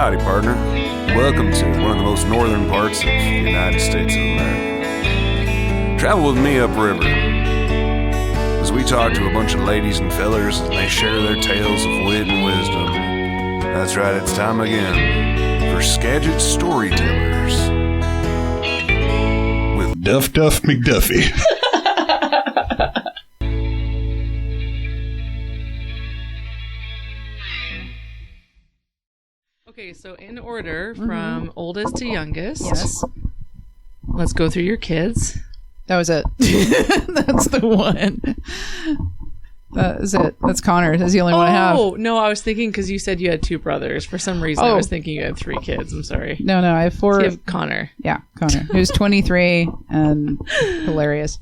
Howdy, partner. Welcome to one of the most northern parts of the United States of America. Travel with me upriver as we talk to a bunch of ladies and fellers and they share their tales of wit and wisdom. That's right, it's time again for Skagit Storytellers with Duff McDuffie. Okay, so in order from oldest to youngest. Yes. Let's go through your kids. That was it. That's the one. That is it. That's Connor. That's the only one I have. Oh, no, I was thinking because you said you had two brothers. For some reason, I was thinking you had three kids. I'm sorry. No, I have four. So you have Connor. Yeah, Connor, who's 23 and hilarious.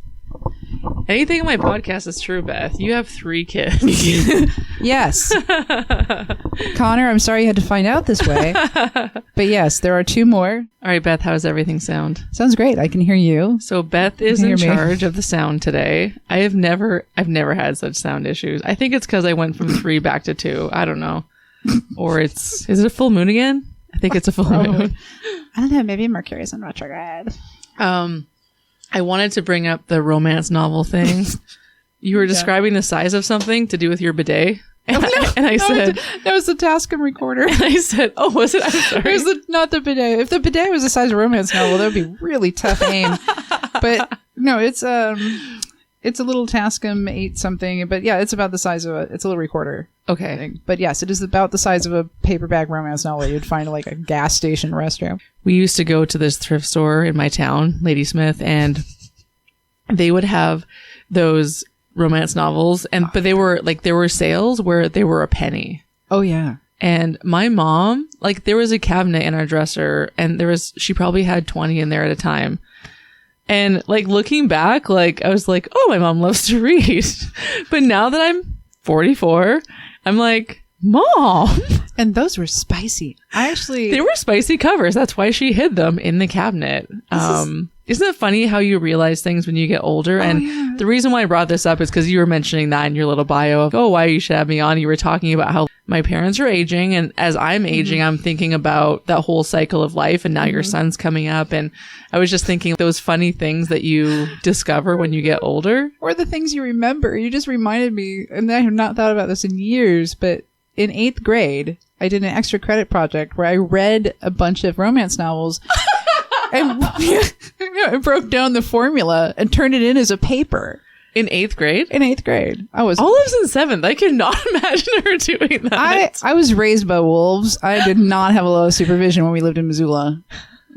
Anything in my podcast is true, Beth. You have three kids. Yes. Connor, I'm sorry you had to find out this way. But yes, there are two more. All right, Beth, how does everything sound? Sounds great. I can hear you. So Beth is in charge of the sound today. I've never had such sound issues. I think it's because I went from 3 back to 2. I don't know. Or is it a full moon again? I think it's a full moon. I don't know. Maybe Mercury is in retrograde. I wanted to bring up the romance novel thing. You were describing the size of something to do with your bidet. And, I said... That was the Tascam recorder. And I said, oh, was it? I'm sorry. It was not the bidet. If the bidet was the size of a romance novel, that would be really tough aim. But no, it's a little Tascam 8 something. But yeah, it's about the size of it's a little recorder. Okay. Thing. But yes, it is about the size of a paperback romance novel you'd find at like a gas station restroom. We used to go to this thrift store in my town, Ladysmith, and they would have those romance novels, but they were like, there were sales where they were a penny. Oh yeah. And my mom, like, there was a cabinet in our dresser and she probably had 20 in there at a time. And like looking back, like I was like, oh, my mom loves to read. But now that I'm 44, I'm like, Mom. And those were spicy. They were spicy covers. That's why she hid them in the cabinet. Isn't it funny how you realize things when you get older? And the reason why I brought this up is because you were mentioning that in your little bio of, why you should have me on. You were talking about how my parents are aging. And as I'm aging, I'm thinking about that whole cycle of life. And now your son's coming up. And I was just thinking those funny things that you discover when you get older. Or the things you remember. You just reminded me, and I have not thought about this in years, but in 8th grade, I did an extra credit project where I read a bunch of romance novels and I broke down the formula and turned it in as a paper. In 8th grade? In 8th grade. Olive's in 7th. I cannot imagine her doing that. I was raised by wolves. I did not have a lot of supervision when we lived in Missoula.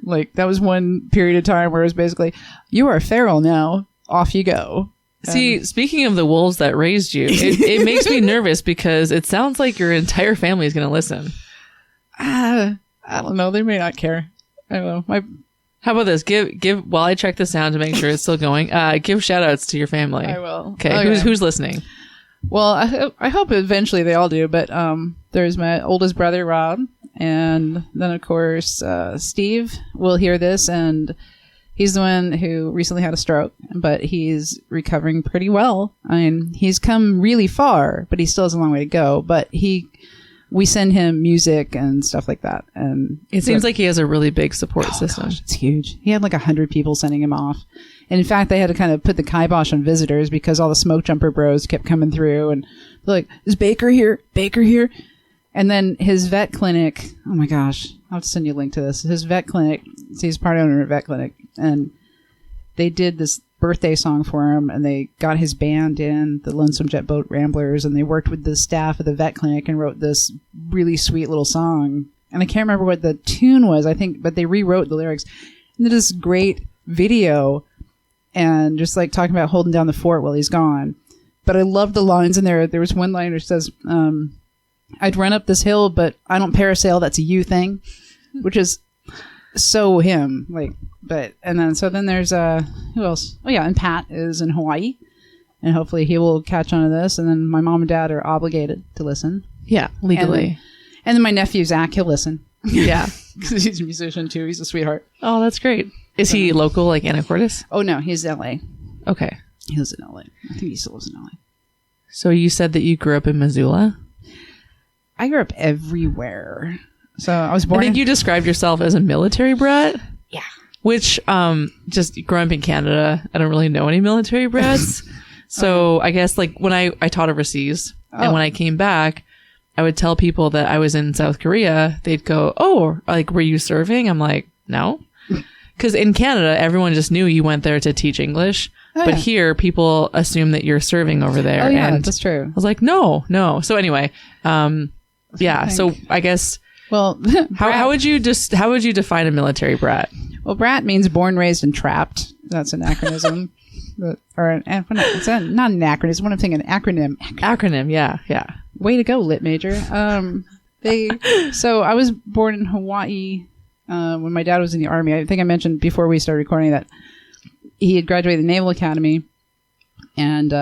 Like, that was one period of time where it was basically, you are feral now. Off you go. See, speaking of the wolves that raised you, it makes me nervous because it sounds like your entire family is going to listen. I don't know. They may not care. I don't know. How about this? Give while I check the sound to make sure it's still going. Give shout outs to your family. I will. Okay. Who's listening? Well, I hope eventually they all do. But there's my oldest brother, Rob. And then, of course, Steve will hear this. And he's the one who recently had a stroke, but he's recovering pretty well. I mean, he's come really far, but he still has a long way to go. But we send him music and stuff like that. And it seems like he has a really big support system. Gosh, it's huge. He had like 100 people sending him off. And in fact, they had to kind of put the kibosh on visitors because all the smoke jumper bros kept coming through and they're like, is Baker here? Baker here? And then his vet clinic, oh my gosh, I'll have to send you a link to this. His vet clinic, he's part owner of vet clinic, and they did this birthday song for him, and they got his band in, the Lonesome Jet Boat Ramblers, and they worked with the staff of the vet clinic and wrote this really sweet little song. And I can't remember what the tune was, I think, but they rewrote the lyrics. And did this great video, and just like talking about holding down the fort while he's gone. But I love the lines in there. There was one line which says, I'd run up this hill, but I don't parasail. That's a you thing, which is so him. And then there's who else? Oh yeah, and Pat is in Hawaii, and hopefully he will catch on to this. And then my mom and dad are obligated to listen. Yeah, legally. And then my nephew Zach, he'll listen. Yeah, because he's a musician too. He's a sweetheart. Oh, that's great. Is he local, like Anacortes? Oh no, he's LA. Okay, he lives in LA. I think he still lives in LA. So you said that you grew up in Missoula? I grew up everywhere. So I was I born think you described yourself as a military brat. Yeah. Which, just growing up in Canada, I don't really know any military brats. So I guess like when I taught overseas and when I came back, I would tell people that I was in South Korea. They'd go, "Oh, like, were you serving?" I'm like, "No." Because in Canada, everyone just knew you went there to teach English. But here, people assume that you're serving over there. Oh, yeah, and that's true. I was like, no. So anyway, yeah. So I guess, well, how would you define a military brat? Well, brat means born, raised, and trapped. That's an acronym. It's not an acronym. What I'm thinking, an acronym. Acronym, yeah. Way to go, lit major. So I was born in Hawaii when my dad was in the Army. I think I mentioned before we started recording that he had graduated the Naval Academy and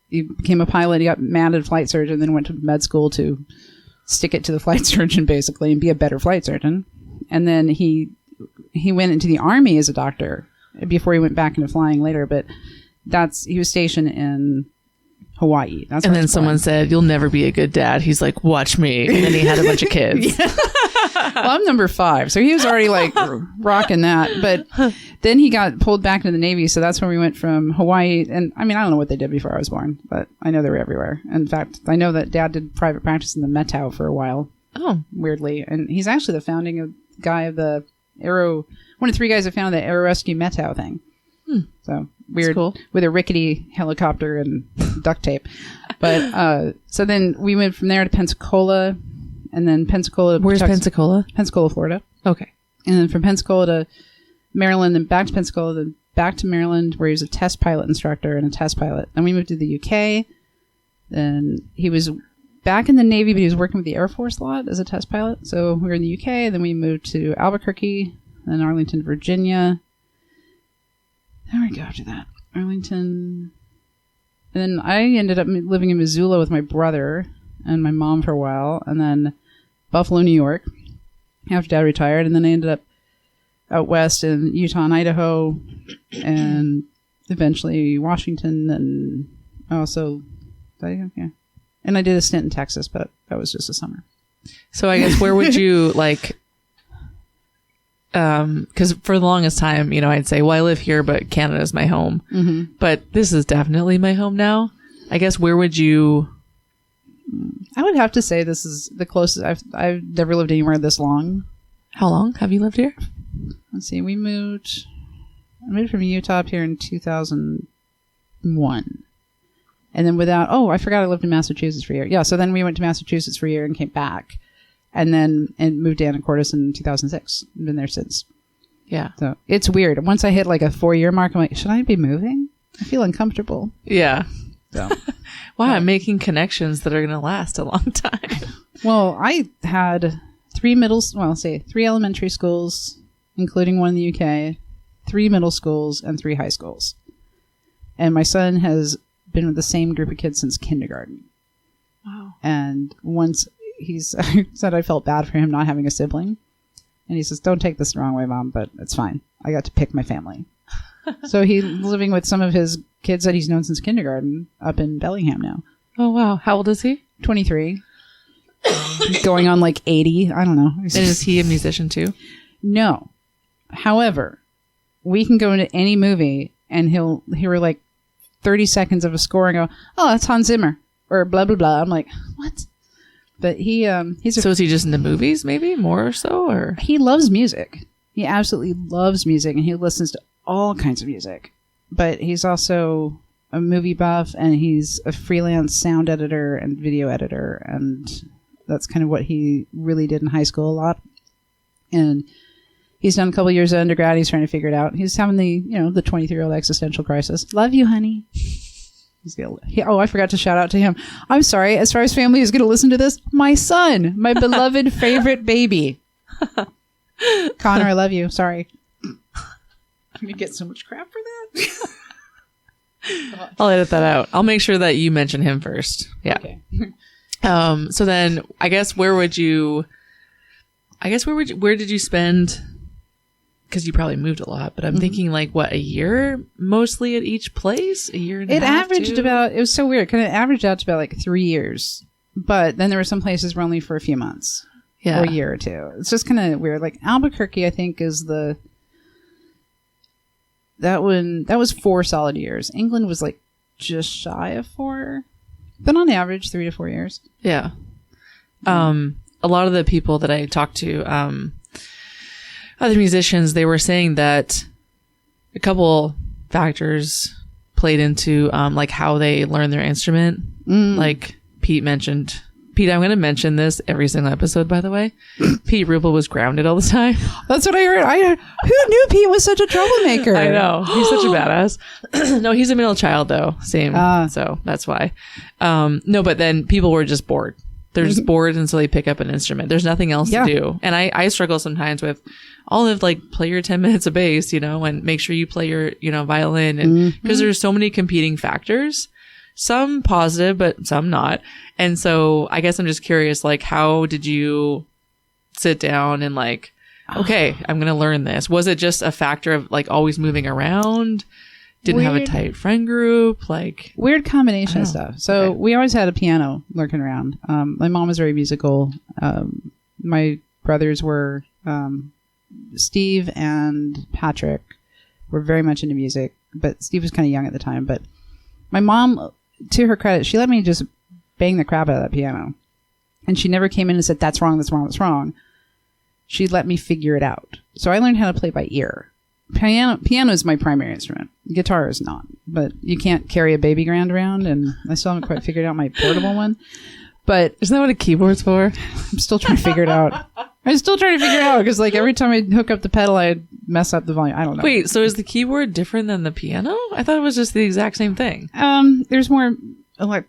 he became a pilot. He got mad at a flight surgeon, then went to med school to stick it to the flight surgeon basically and be a better flight surgeon. And then he went into the Army as a doctor before he went back into flying later. But he was stationed in Hawaii. And then someone said, "You'll never be a good dad." He's like, "Watch me." And then he had a bunch of kids. Well, I'm number 5. So he was already like rocking that. But then he got pulled back into the Navy. So that's when we went from Hawaii. And I mean, I don't know what they did before I was born, but I know they were everywhere. In fact, I know that Dad did private practice in the Metau for a while. Oh, weirdly. And he's actually the founding guy of the one of 3 guys that founded the Aero Rescue Metau thing. So weird, cool. With a rickety helicopter and duct tape. But so then we went from there to Pensacola, and then Pensacola. Where's Pensacola? Pensacola, Florida. Okay. And then from Pensacola to Maryland, then back to Pensacola, then back to Maryland, where he was a test pilot instructor and a test pilot. Then we moved to the UK. Then he was back in the Navy, but he was working with the Air Force a lot as a test pilot. So we were in the UK. Then we moved to Albuquerque, then Arlington, Virginia. There we go after that. Arlington. And then I ended up living in Missoula with my brother and my mom for a while. And then Buffalo, New York, after Dad retired. And then I ended up out west in Utah and Idaho. And eventually Washington. And also, yeah. And I did a stint in Texas, but that was just a summer. So I guess where would you like... because for the longest time, I'd say, well, I live here, but Canada's my home. Mm-hmm. But this is definitely my home now. I guess where would you... I would have to say this is the closest. I've never lived anywhere this long. How long have you lived here? Let's see. I moved from Utah up here in 2001. And then I forgot I lived in Massachusetts for a year. Yeah, so then we went to Massachusetts for a year and came back. And then moved to Anacortes in 2006. I've been there since. Yeah. So it's weird. Once I hit like a 4-year mark, I'm like, should I be moving? I feel uncomfortable. Yeah. So, wow, I'm making connections that are going to last a long time. Well, I had 3 elementary schools, including one in the UK, 3 middle schools, and 3 high schools. And my son has been with the same group of kids since kindergarten. Wow. And once... he said I felt bad for him not having a sibling. And he says, "Don't take this the wrong way, Mom, but it's fine. I got to pick my family." So he's living with some of his kids that he's known since kindergarten up in Bellingham now. Oh, wow. How old is he? 23. Going on like 80. I don't know. And is he a musician too? No. However, we can go into any movie and he'll hear like 30 seconds of a score and go, "Oh, that's Hans Zimmer," or blah, blah, blah. I'm like, what? But so is he just in the movies maybe more or so, or? He loves music. He absolutely loves music and he listens to all kinds of music. But he's also a movie buff and he's a freelance sound editor and video editor. And that's kind of what he really did in high school a lot. And he's done a couple years of undergrad. He's trying to figure it out. He's having the 23-year-old existential crisis. Love you, honey. I forgot to shout out to him. I'm sorry. As far as family is going to listen to this, my son, my beloved favorite baby. Connor, I love you. Sorry. I'm going to get so much crap for that. I'll edit that out. I'll make sure that you mention him first. Yeah. Okay. So then I guess where did you spend? Because you probably moved a lot, but I'm thinking like a year mostly at each place? A year and a half? It was so weird. Kind of averaged out to about like 3 years. But then there were some places where only for a few months. Yeah. or a year or two. It's just kind of weird. Like Albuquerque, I think that was 4 solid years. England was like just shy of 4, but on average 3 to 4 years. Yeah. A lot of the people that I talked to, other musicians, they were saying that a couple factors played into like how they learn their instrument. Like Pete mentioned. Pete, I'm going to mention this every single episode, by the way. Pete Rubel was grounded all the time. That's what I heard. Who knew Pete was such a troublemaker? I know. He's such a badass. No, he's a middle child, though. Same. So that's why. No, but then people were just bored. They're just bored, and so they pick up an instrument. There's nothing else to do. And I struggle sometimes with all of like, play your 10 minutes of bass, and make sure you play your, violin. And because there's so many competing factors. Some positive, but some not. And so I guess I'm just curious, like, how did you sit down and like, okay, I'm going to learn this? Was it just a factor of like always moving around? Didn't have a tight friend group? Like weird combination of stuff. So we always had a piano lurking around. My mom was very musical. My brothers were, Steve and Patrick were very much into music, but Steve was kind of young at the time. But my mom, to her credit, she let me just bang the crap out of that piano. And she never came in and said, that's wrong, that's wrong, that's wrong. She let me figure it out. So I learned how to play by ear. Piano is my primary instrument. Guitar is not. But you can't carry a baby grand around, and I still haven't quite figured out my portable one. But isn't that what a keyboard's for? I'm still trying to figure it out. I'm still trying to figure it out because like every time I hook up the pedal, I mess up the volume. I don't know. Wait, so is the keyboard different than the piano? I thought it was just the exact same thing. There's more,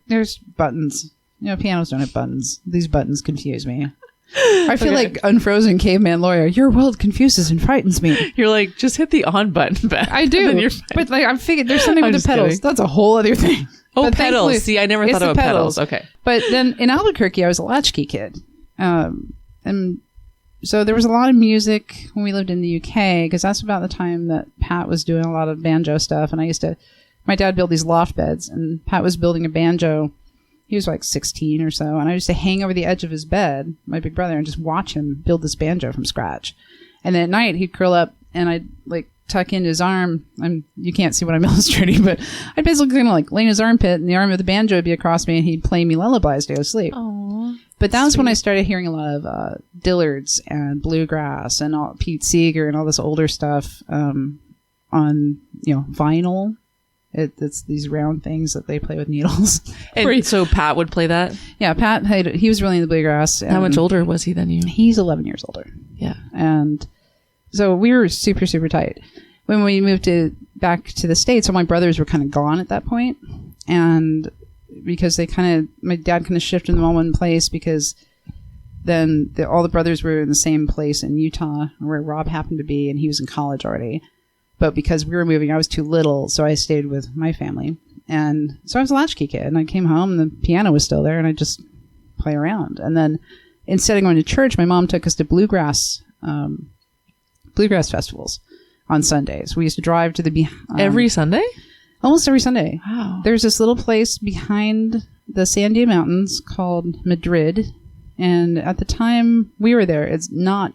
there's buttons. Pianos don't have buttons. These buttons confuse me. I feel like unfrozen caveman lawyer. Your world confuses and frightens me. You're like, just hit the on button, Beth. I do. But like, I'm figured there's something with the pedals. Kidding. That's a whole other thing. Oh, but pedals. See, I never thought about pedals. Okay. But then in Albuquerque, I was a latchkey kid. And so there was a lot of music when we lived in the UK, because that's about the time that Pat was doing a lot of banjo stuff. And my dad built these loft beds, and Pat was building a banjo. He was like 16 or so. And I used to hang over the edge of his bed, my big brother, and just watch him build this banjo from scratch. And then at night, he'd curl up and I'd like tuck into his arm. You can't see what I'm illustrating, but I'd basically kind of like lay in his armpit, and the arm of the banjo would be across me, and he'd play me lullabies to go to sleep. Aww, but that was when I started hearing a lot of Dillards and bluegrass and all Pete Seeger and all this older stuff on vinyl. It's these round things that they play with needles. And so Pat would play that? Yeah, Pat, he was really into bluegrass. How much older was he than you? He's 11 years older. Yeah. And so we were super, super tight. When we moved back to the States, all my brothers were kind of gone at that point. And because my dad kind of shifted them all in one place, because then all the brothers were in the same place in Utah where Rob happened to be, and he was in college already. But because we were moving, I was too little, so I stayed with my family. And so I was a latchkey kid, and I came home, and the piano was still there, and I'd just play around. And then instead of going to church, my mom took us to bluegrass festivals on Sundays. We used to drive to every Sunday? Almost every Sunday. Wow. There's this little place behind the Sandia Mountains called Madrid. And at the time we were there, it's not,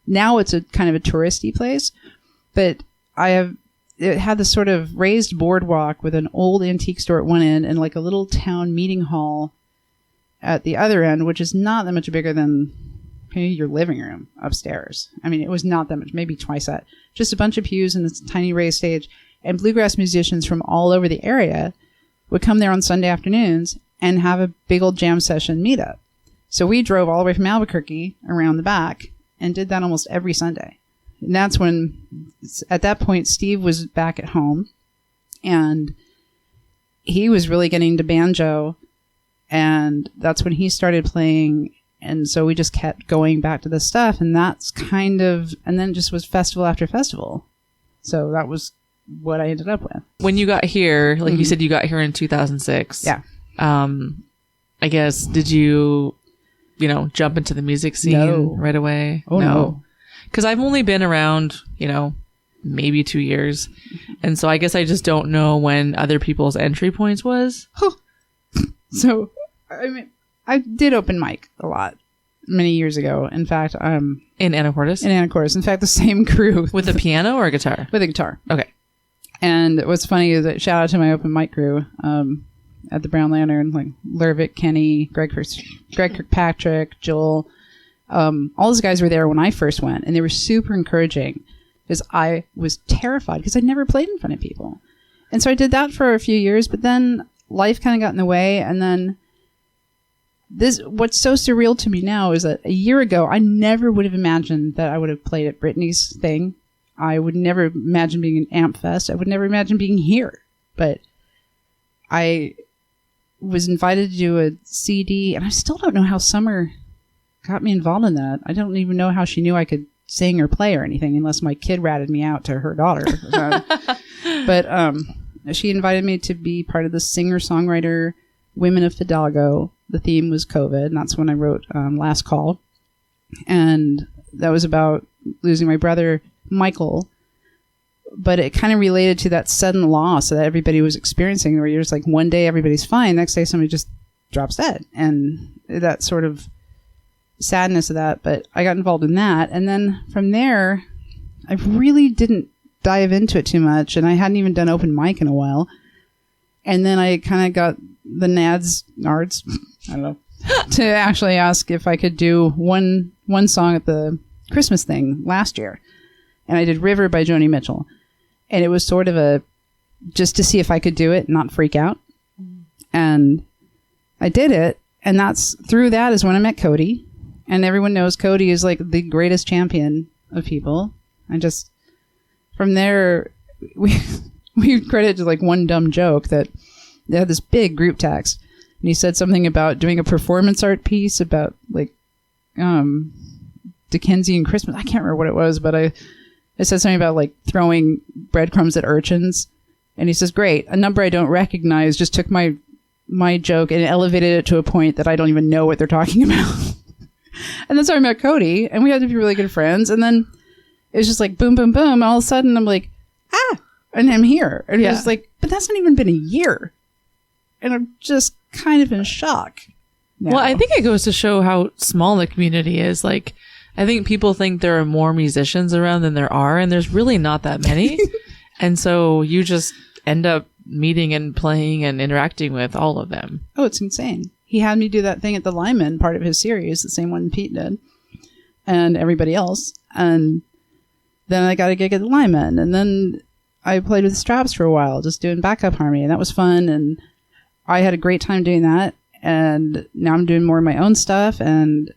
now it's a kind of a touristy place, but it had this sort of raised boardwalk with an old antique store at one end and like a little town meeting hall at the other end, which is not that much bigger than maybe your living room upstairs. I mean, it was not that much, maybe twice that. Just a bunch of pews and this tiny raised stage, and bluegrass musicians from all over the area would come there on Sunday afternoons and have a big old jam session meetup. So we drove all the way from Albuquerque around the back and did that almost every Sunday. And that's when, at that point, Steve was back at home, and he was really getting into banjo, and that's when he started playing. And so we just kept going back to this stuff, and that's and then just was festival after festival. So that was what I ended up with. When you got here, like you said, you got here in 2006. Yeah. I guess, did you, jump into the music scene right away? Oh, no. Because I've only been around, maybe 2 years. And so I guess I just don't know when other people's entry points was. So, I mean, I did open mic a lot. many years ago. In fact, In Anacortes? in Anacortes. In fact, the same crew With a piano or a guitar? with a guitar. Okay. And what's funny is that shout out to my open mic crew at the Brown Lantern, like Lervik, Kenny, Greg Kirkpatrick, Joel. All those guys were there when I first went, and they were super encouraging because I was terrified because I'd never played in front of people. And so I did that for a few years, but then life kind of got in the way. And then what's so surreal to me now is that a year ago, I never would have imagined that I would have played at Britney's thing. I would never imagine being in Amp Fest. I would never imagine being here. But I was invited to do a CD, and I still don't know how Summer got me involved in that. I don't even know how she knew I could sing or play or anything unless my kid ratted me out to her daughter. But she invited me to be part of the singer-songwriter Women of Fidalgo. The theme was COVID, and that's when I wrote Last Call. And that was about losing my brother, Michael. But it kind of related to that sudden loss that everybody was experiencing, where you're just like, one day everybody's fine, next day somebody just drops dead. And that sort of sadness of that. But I got involved in that. And then from there, I really didn't dive into it too much, and I hadn't even done open mic in a while. And then I kind of got the nards, I don't know, to actually ask if I could do one song at the Christmas thing last year. And I did River by Joni Mitchell. And it was sort of just to see if I could do it and not freak out. And I did it. And through that is when I met Cody. And everyone knows Cody is like the greatest champion of people. From there, we credited like one dumb joke that they had this big group text, and he said something about doing a performance art piece about like Dickensian Christmas. I can't remember what it was, but I said something about like throwing breadcrumbs at urchins, and he says, "Great, a number I don't recognize just took my joke and elevated it to a point that I don't even know what they're talking about." And that's how I met Cody, and we had to be really good friends, and then it was just like boom, boom, boom. And all of a sudden I'm like, and I'm here. And it's like, but that's not even been a year. And I'm just kind of in shock now. Well, I think it goes to show how small the community is. Like, I think people think there are more musicians around than there are, and there's really not that many. And so you just end up meeting and playing and interacting with all of them. Oh, it's insane. He had me do that thing at the Lyman, part of his series, the same one Pete did, and everybody else. And then I got a gig at the Lyman, and then I played with the Straps for a while, just doing backup harmony, and that was fun, and I had a great time doing that, and now I'm doing more of my own stuff, and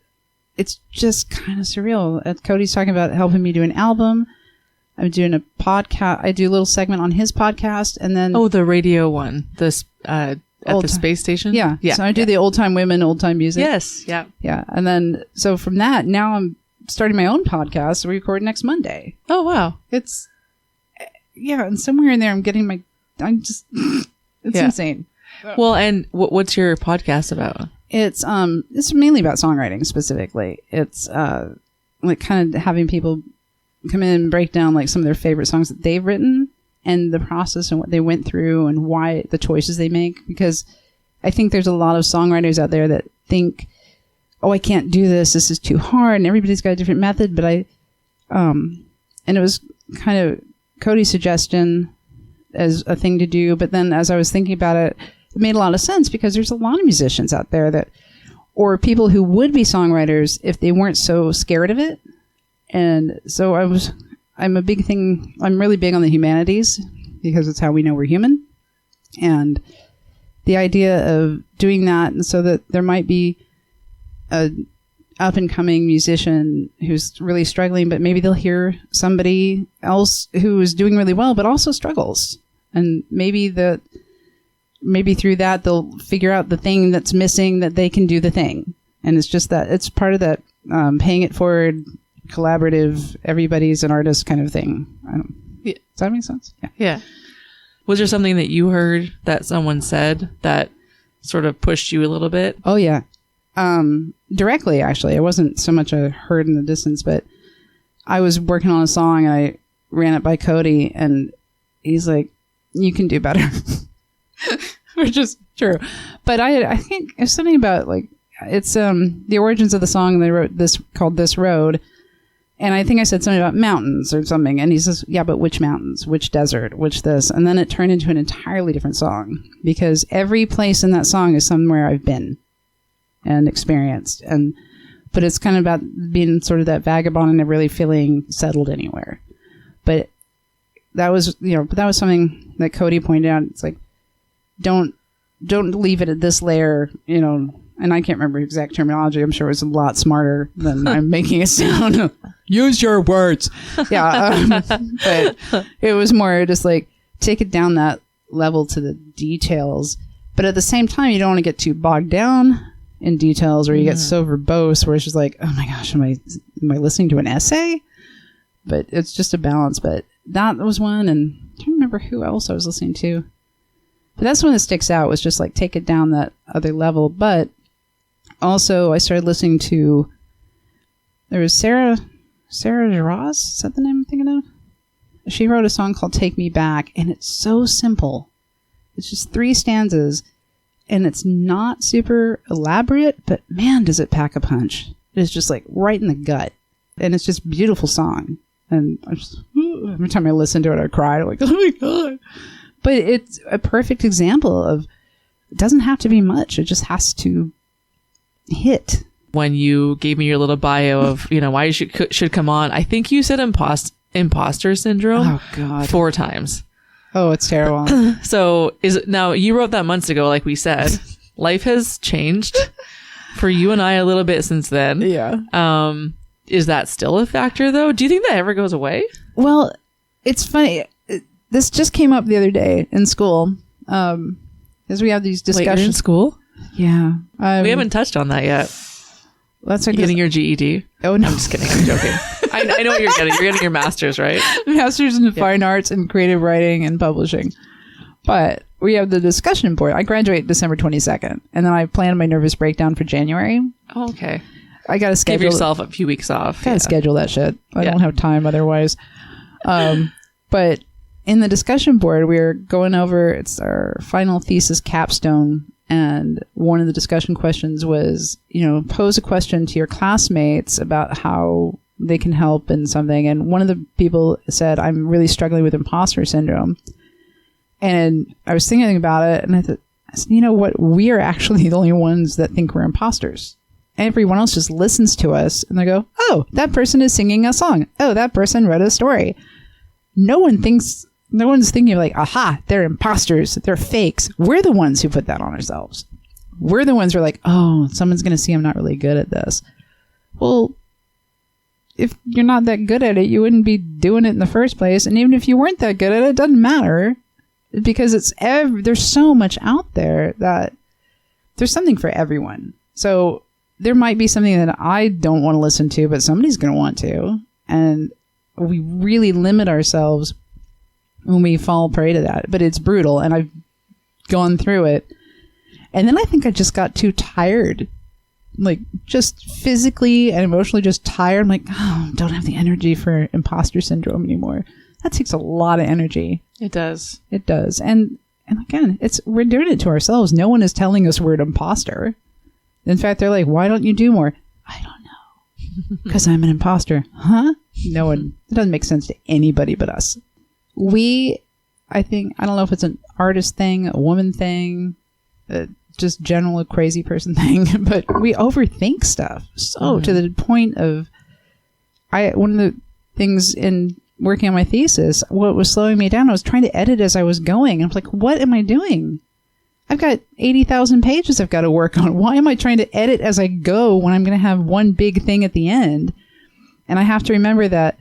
it's just kind of surreal. Cody's talking about helping me do an album. I'm doing a podcast. I do a little segment on his podcast, and then... Oh, the radio one. At the space station? Yeah. So I do the old time women, old time music. Yes. Yeah. Yeah. And then, so from that, now I'm starting my own podcast. We record next Monday. Oh, wow. It's, and somewhere in there it's insane. Well, and what's your podcast about? It's mainly about songwriting specifically. It's like kind of having people come in and break down like some of their favorite songs that they've written and the process and what they went through and why the choices they make. Because I think there's a lot of songwriters out there that think, oh, I can't do this. This is too hard. And everybody's got a different method. But and it was kind of Cody's suggestion as a thing to do. But then as I was thinking about it, it made a lot of sense because there's a lot of musicians out there or people who would be songwriters if they weren't so scared of it. And so I'm really big on the humanities because it's how we know we're human. And the idea of doing that, and so that there might be a up and coming musician who's really struggling, but maybe they'll hear somebody else who is doing really well, but also struggles. And maybe through that, they'll figure out the thing that's missing that they can do the thing. And it's just that it's part of that paying it forward, collaborative, everybody's an artist kind of thing. Does that make sense? Yeah. Yeah. Was there something that you heard that someone said that sort of pushed you a little bit? Oh, yeah. Directly, actually. It wasn't so much a heard in the distance, but I was working on a song and I ran it by Cody and he's like, you can do better. Which is true. But I think it's something about like it's the origins of the song. They wrote this called This Road. And I think I said something about mountains or something. And he says, yeah, but which mountains, which desert, which this? And then it turned into an entirely different song because every place in that song is somewhere I've been and experienced. But it's kind of about being sort of that vagabond and never really feeling settled anywhere. But that was, that was something that Cody pointed out. It's like, don't leave it at this layer, and I can't remember exact terminology. I'm sure it was a lot smarter than I'm making it sound. Use your words. Yeah. But it was more just like, take it down that level to the details. But at the same time, you don't want to get too bogged down in details or you get so verbose where it's just like, oh my gosh, am I listening to an essay? But it's just a balance. But that was one. And I don't remember who else I was listening to. But that's one that sticks out, was just like take it down that other level. But also I started listening to, there was Sarah Ross, is that the name I'm thinking of? She wrote a song called Take Me Back, and it's so simple. It's just 3 stanzas, and it's not super elaborate, but man, does it pack a punch. It's just like right in the gut. And it's just a beautiful song. And every time I listen to it, I cry. I'm like, oh my God. But it's a perfect example of, it doesn't have to be much. It just has to hit. When you gave me your little bio of, why you should come on, I think you said imposter syndrome. Oh, God. 4 times. Oh, it's terrible. So now you wrote that months ago, like we said. Life has changed for you and I a little bit since then. Yeah. Is that still a factor, though? Do you think that ever goes away? Well, it's funny. This just came up the other day in school. As we have these discussions. Wait, you're in school? Yeah. We haven't touched on that yet. That's like getting your GED. Oh, no. I'm just kidding. I'm joking. I know what you're getting. You're getting your master's, right? Master's in Fine Arts and Creative Writing and Publishing. But we have the discussion board. I graduate December 22nd. And then I planned my nervous breakdown for January. Oh, okay. I got to schedule. Give yourself a few weeks off. Got to schedule that shit. I don't have time otherwise. But in the discussion board, we're going over, it's our final thesis capstone. And one of the discussion questions was, pose a question to your classmates about how they can help in something. And one of the people said, I'm really struggling with imposter syndrome. And I was thinking about it, and I thought, what? We are actually the only ones that think we're imposters. Everyone else just listens to us, and they go, oh, that person is singing a song. Oh, that person read a story. No one's thinking like, aha, they're imposters. They're fakes. We're the ones who put that on ourselves. We're the ones who are like, oh, someone's going to see I'm not really good at this. Well, if you're not that good at it, you wouldn't be doing it in the first place. And even if you weren't that good at it, it doesn't matter, because there's so much out there that there's something for everyone. So there might be something that I don't want to listen to, but somebody's going to want to. And we really limit ourselves when we fall prey to that. But it's brutal, and I've gone through it. And then I think I just got too tired, like just physically and emotionally just tired. I'm like, oh, don't have the energy for imposter syndrome anymore. That takes a lot of energy. It does. It does. And again, we're doing it to ourselves. No one is telling us we're an imposter. In fact, they're like, why don't you do more? I don't know. Because I'm an imposter. Huh? No one. It doesn't make sense to anybody but us. I think, I don't know if it's an artist thing, a woman thing, just general a crazy person thing, but we overthink stuff. So to the point of, one of the things in working on my thesis, what was slowing me down, I was trying to edit as I was going. I'm like, what am I doing? I've got 80,000 pages I've got to work on. Why am I trying to edit as I go when I'm going to have one big thing at the end? And I have to remember that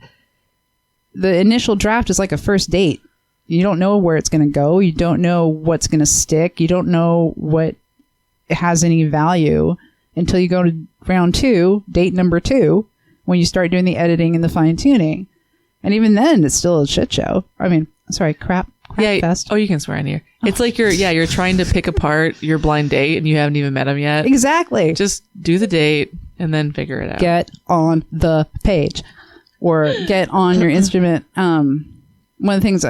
the initial draft is like a first date. You don't know where it's going to go. You don't know what's going to stick. You don't know what has any value until you go to round 2, date number 2, when you start doing the editing and the fine tuning. And even then, it's still a shit show. I mean, sorry, crap fest. Oh, you can swear in here. It's like you're trying to pick apart your blind date and you haven't even met him yet. Exactly. Just do the date and then figure it out. Get on the page or get on your instrument. One of the things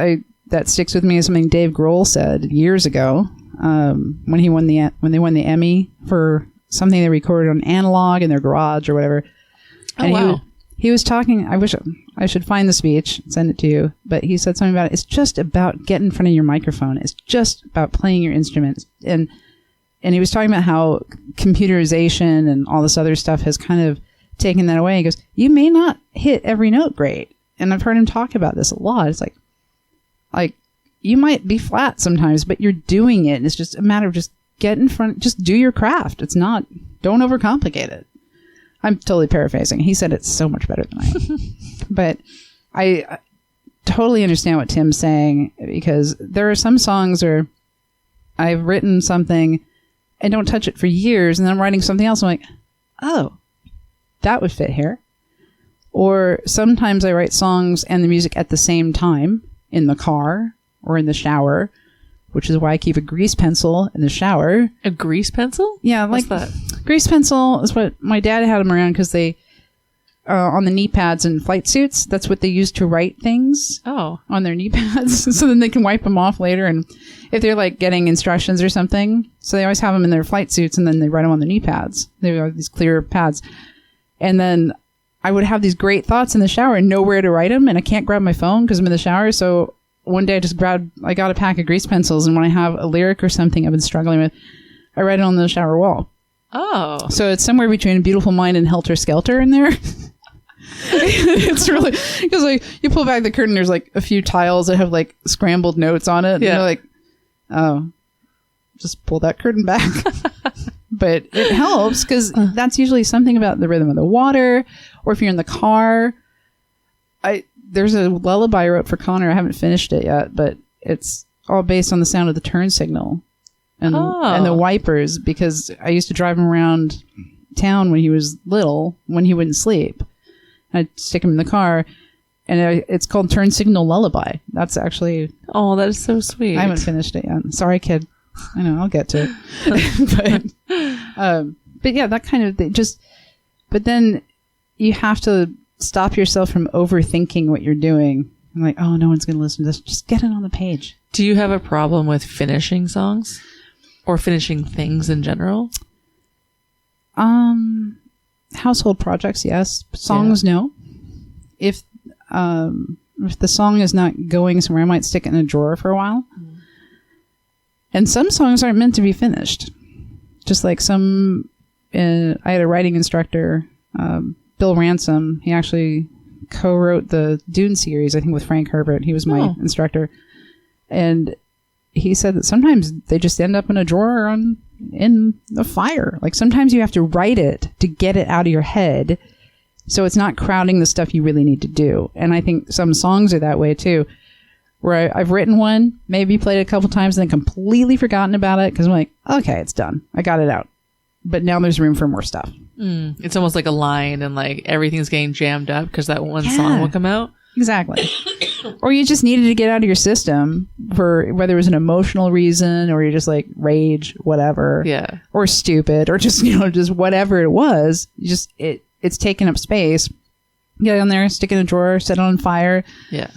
that sticks with me is something Dave Grohl said years ago when they won the Emmy for something they recorded on analog in their garage or whatever. Oh, And wow. he was talking, I wish I should find the speech, send it to you, but he said something about it's just about getting in front of your microphone. It's just about playing your instruments. And he was talking about how computerization and all this other stuff has kind of taken that away. He goes, you may not hit every note great. And I've heard him talk about this a lot. It's like you might be flat sometimes, but you're doing it. And it's just a matter of just get in front, just do your craft. It's not, don't overcomplicate it. I'm totally paraphrasing. He said it's so much better than I am. But I totally understand what Tim's saying, because there are some songs where I've written something and don't touch it for years, and then I'm writing something else. I'm like, oh, that would fit here. Or sometimes I write songs and the music at the same time in the car or in the shower, which is why I keep a grease pencil in the shower. A grease pencil? Yeah, What's like that? Grease pencil is what my dad had them around because they, on the knee pads in flight suits, that's what they use to write things on their knee pads. So then they can wipe them off later. And if they're like getting instructions or something, so they always have them in their flight suits and then they write them on their knee pads. They are these clear pads. And then I would have these great thoughts in the shower and know where to write them. And I can't grab my phone because I'm in the shower. So one day I got a pack of grease pencils. And when I have a lyric or something I've been struggling with, I write it on the shower wall. Oh. So it's somewhere between Beautiful Mind and Helter Skelter in there. It's really, because like you pull back the curtain, there's like a few tiles that have like scrambled notes on it. And you're like, oh, just pull that curtain back. But it helps because that's usually something about the rhythm of the water, or if you're in the car. There's a lullaby I wrote for Connor. I haven't finished it yet, but it's all based on the sound of the turn signal and the wipers, because I used to drive him around town when he was little, when he wouldn't sleep. I'd stick him in the car, and it's called Turn Signal Lullaby. That's actually... Oh, that is so sweet. I haven't finished it yet. Sorry, kid. I know, I'll get to it. But yeah, that kind of thing. But then you have to stop yourself from overthinking what you're doing. I'm like, oh, no one's going to listen to this. Just get it on the page. Do you have a problem with finishing songs? Or finishing things in general? Household projects, yes. Songs, no. If the song is not going somewhere, I might stick it in a drawer for a while. And some songs aren't meant to be finished. Just like I had a writing instructor, Bill Ransom. He actually co-wrote the Dune series, I think, with Frank Herbert. He was my instructor. And he said that sometimes they just end up in a drawer in the fire. Like sometimes you have to write it to get it out of your head, so it's not crowding the stuff you really need to do. And I think some songs are that way too, where I've written one, maybe played it a couple times, and then completely forgotten about it because I'm like, okay, it's done. I got it out. But now there's room for more stuff. It's almost like a line, and like everything's getting jammed up because that one song will come out. Exactly. Or you just needed to get out of your system for whether it was an emotional reason, or you're just like rage, whatever. Yeah. Or stupid, or just, just whatever it was. It's taking up space. Get it on there, stick it in a drawer, set it on fire. Yeah.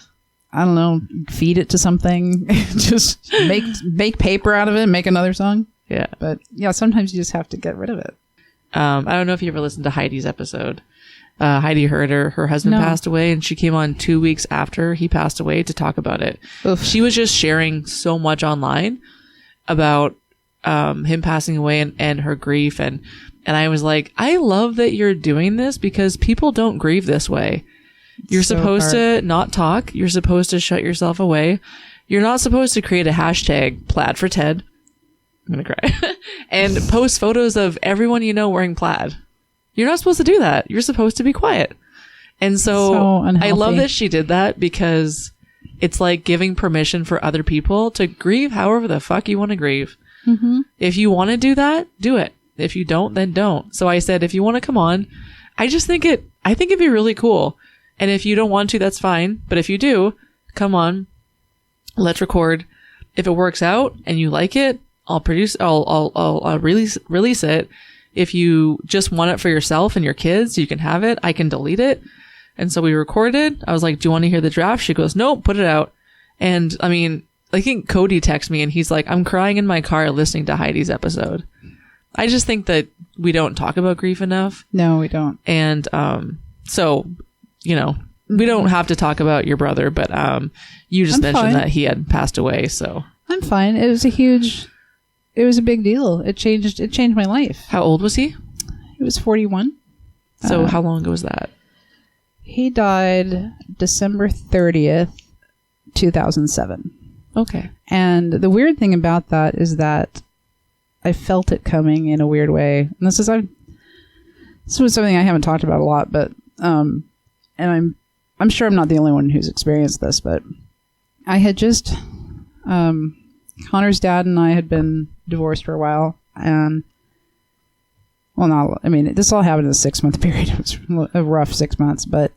I don't know, feed it to something. Just make paper out of it, make another song. Yeah. But yeah, sometimes you just have to get rid of it. I don't know if you ever listened to Heidi's episode. Heidi heard her husband passed away, and she came on 2 weeks after he passed away to talk about it. Oof. She was just sharing so much online about him passing away and her grief. And I was like, I love that you're doing this, because people don't grieve this way. You're so supposed to not talk. You're supposed to shut yourself away. You're not supposed to create a hashtag plaid for Ted. I'm going to cry. And post photos of everyone you know wearing plaid. You're not supposed to do that. You're supposed to be quiet. And so I love that she did that, because it's like giving permission for other people to grieve however the fuck you want to grieve. Mm-hmm. If you want to do that, do it. If you don't, then don't. So I said, if you want to come on, I think it'd be really cool. And if you don't want to, that's fine. But if you do, come on, let's record. If it works out and you like it, I'll release it. If you just want it for yourself and your kids, you can have it. I can delete it. And so we recorded. I was like, do you want to hear the draft? She goes, nope, put it out. And I mean, I think Cody texted me and he's like, I'm crying in my car listening to Heidi's episode. I just think that we don't talk about grief enough. No, we don't. And so, we don't have to talk about your brother, but you just mentioned that he had passed away. So I'm fine. It was a big deal. It changed my life. How old was he? He was 41. So how long ago was that? He died December 30th, 2007. Okay. And the weird thing about that is that I felt it coming in a weird way. And this was something I haven't talked about a lot, but and I'm sure I'm not the only one who's experienced this, but I had just Connor's dad and I had been divorced for a while, and this all happened in a 6-month period. It was a rough 6 months, but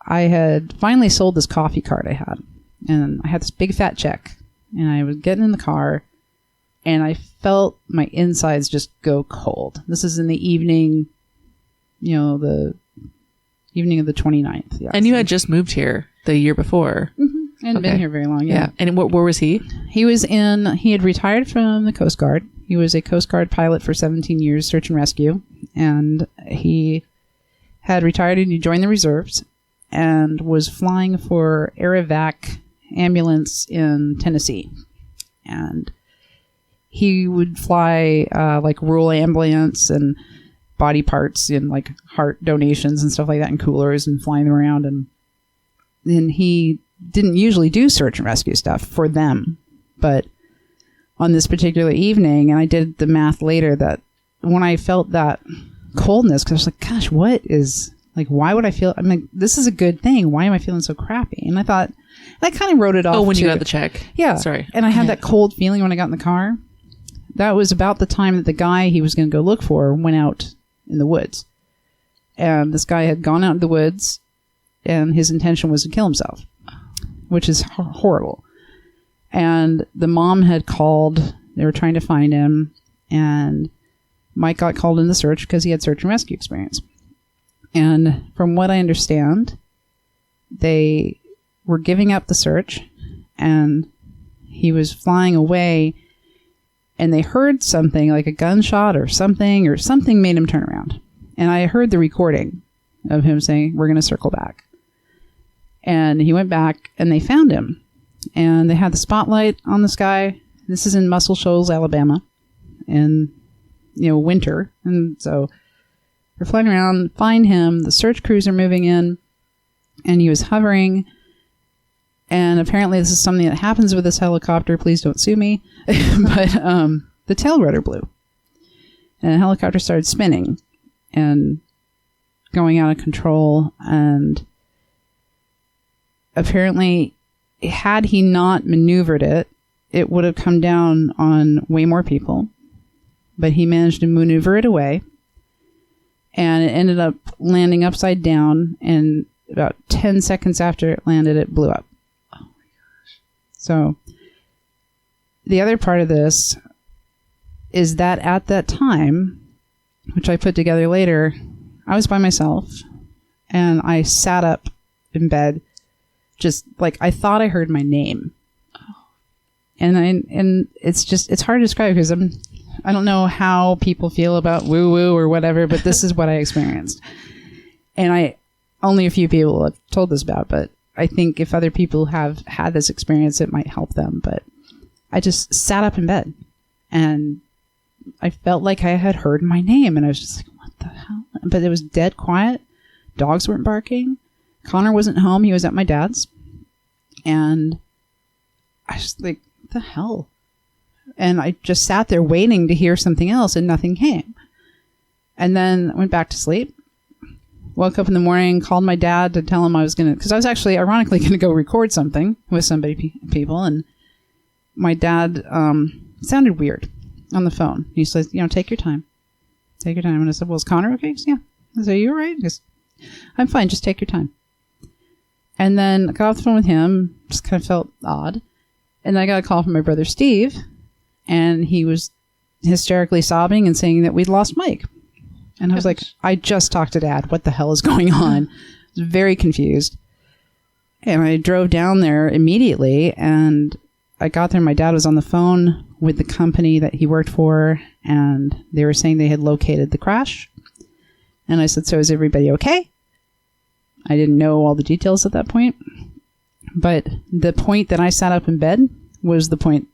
I had finally sold this coffee cart I had, and I had this big fat check, and I was getting in the car, and I felt my insides just go cold. This is in the evening, the evening of the 29th. Yeah. And you had just moved here the year before. Mm-hmm. And been here very long, yeah. And where was he? He had retired from the Coast Guard. He was a Coast Guard pilot for 17 years, search and rescue. And he had retired and he joined the reserves and was flying for Air-Evac ambulance in Tennessee. And he would fly like rural ambulance and body parts and like heart donations and stuff like that in coolers and flying them around. And then he didn't usually do search and rescue stuff for them. But on this particular evening, and I did the math later, that when I felt that coldness, because I was like, gosh, why would I feel, I'm like, this is a good thing. Why am I feeling so crappy? And I thought, I kind of wrote it off. Oh, when you got the check. Yeah. Sorry. And I had that cold feeling when I got in the car. That was about the time that the guy he was going to go look for went out in the woods. And this guy had gone out in the woods, and his intention was to kill himself, which is horrible. And the mom had called. They were trying to find him, and Mike got called in the search because he had search and rescue experience. And from what I understand, they were giving up the search, and he was flying away, and they heard something like a gunshot or something made him turn around. And I heard the recording of him saying, "We're going to circle back." And he went back, and they found him. And they had the spotlight on this guy. This is in Muscle Shoals, Alabama, in winter. And so they're flying around, find him. The search crews are moving in, and he was hovering. And apparently this is something that happens with this helicopter. Please don't sue me. But the tail rotor blew. And the helicopter started spinning and going out of control. And apparently, had he not maneuvered it, it would have come down on way more people. But he managed to maneuver it away. And it ended up landing upside down. And about 10 seconds after it landed, it blew up. Oh my gosh. So the other part of this is that at that time, which I put together later, I was by myself. And I sat up in bed. Just like I thought I heard my name, and it's hard to describe because I don't know how people feel about woo woo or whatever, but this is what I experienced, and only a few people have told this about, but I think if other people have had this experience, it might help them. But I just sat up in bed, and I felt like I had heard my name, and I was just like, what the hell? But it was dead quiet. Dogs weren't barking. Connor wasn't home. He was at my dad's. And I was like, what the hell? And I just sat there waiting to hear something else, and nothing came. And then I went back to sleep. Woke up in the morning, called my dad to tell him I was going to, because I was actually ironically going to go record something with people. And my dad sounded weird on the phone. He said, take your time. Take your time. And I said, well, is Connor okay? He said, yeah. I said, you all right? He goes, I'm fine. Just take your time. And then I got off the phone with him, just kind of felt odd. And then I got a call from my brother Steve, and he was hysterically sobbing and saying that we'd lost Mike. And I was like, I just talked to Dad. What the hell is going on? I was very confused. And I drove down there immediately, and I got there. My dad was on the phone with the company that he worked for, and they were saying they had located the crash. And I said, so is everybody okay? I didn't know all the details at that point. But the point that I sat up in bed was when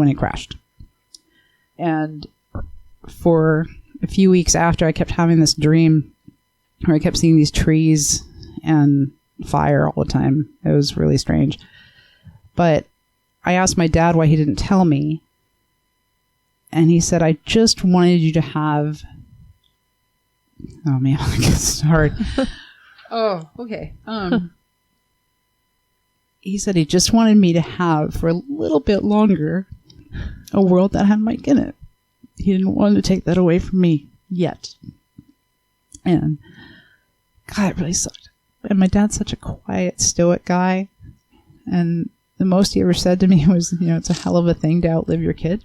it crashed. And for a few weeks after, I kept having this dream where I kept seeing these trees and fire all the time. It was really strange. But I asked my dad why he didn't tell me. And he said, I just wanted you to have... Oh, man, it's hard. Oh, okay. He said he just wanted me to have, for a little bit longer, a world that had Mike in it. He didn't want to take that away from me yet. And God, it really sucked. And my dad's such a quiet, stoic guy. And the most he ever said to me was, it's a hell of a thing to outlive your kid.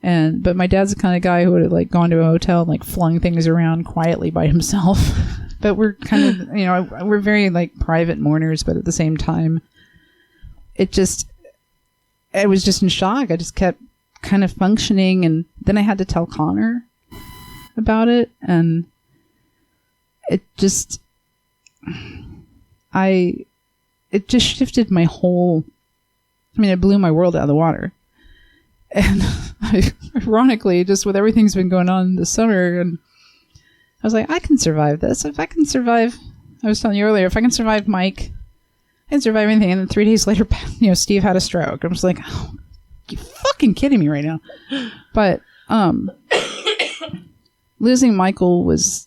But my dad's the kind of guy who would have like gone to a hotel and like flung things around quietly by himself. But we're kind of, we're very like private mourners, but at the same time, I was just in shock. I just kept kind of functioning. And then I had to tell Connor about it. And it just shifted my whole, it blew my world out of the water. And ironically, just with everything that's been going on this summer, and I was like, I can survive this. If I can survive, I was telling you earlier, if I can survive Mike, I can survive anything. And then 3 days later, Steve had a stroke. I'm just like, oh, you fucking kidding me right now. But losing Michael was,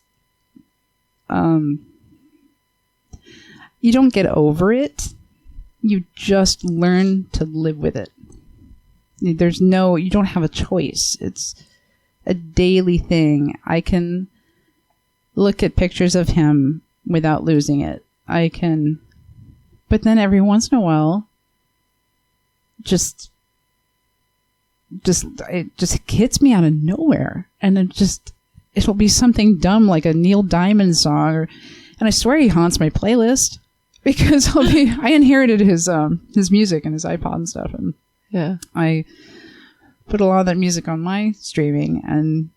you don't get over it. You just learn to live with it. You don't have a choice. It's a daily thing. I can look at pictures of him without losing it. But then every once in a while, it just hits me out of nowhere. And it'll be something dumb like a Neil Diamond song, and I swear he haunts my playlist because I inherited his music and his iPod and stuff, and yeah, I put a lot of that music on my streaming. And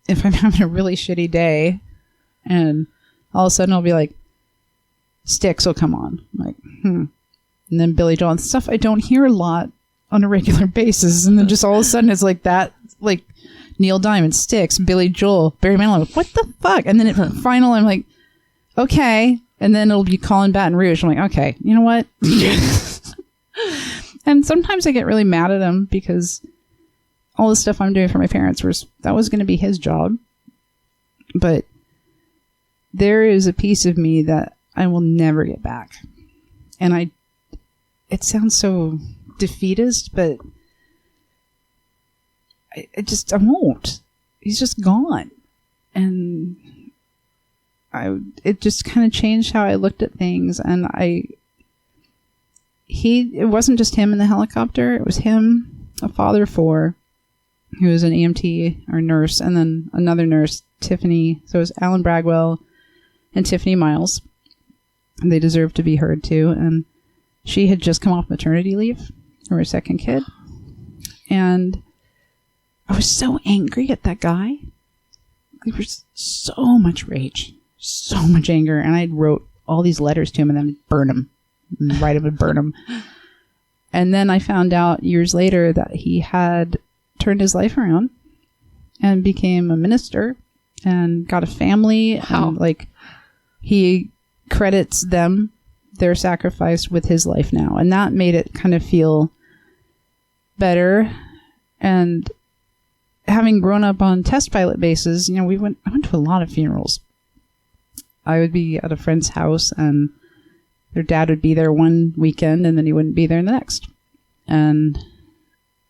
if I'm having a really shitty day, and all of a sudden I'll be like, Styx will come on, I'm like, and then Billy Joel and stuff I don't hear a lot on a regular basis, and then just all of a sudden it's like that, like Neil Diamond, Styx, Billy Joel, Barry Manilow, like, what the fuck? And then at final I'm like, okay, and then it'll be Colin Baton Rouge. I'm like, okay, you know what? And sometimes I get really mad at him because all the stuff I'm doing for my parents that was going to be his job. But there is a piece of me that I will never get back. And it sounds so defeatist, but I won't. He's just gone. And it just kind of changed how I looked at things. And it wasn't just him in the helicopter. It was him, a father of 4, who was an EMT or nurse, and then another nurse, Tiffany. So it was Alan Bragwell and Tiffany Miles. And they deserved to be heard too. And she had just come off maternity leave for her second kid. And I was so angry at that guy. There was so much rage, so much anger. And I wrote all these letters to him and then burn them. Write him and burn him. And then I found out years later that he had turned his life around and became a minister and got a family. Wow. And he credits their sacrifice with his life now. And that made it kind of feel better. And having grown up on test pilot bases, I went to a lot of funerals. I would be at a friend's house and their dad would be there one weekend and then he wouldn't be there the next. And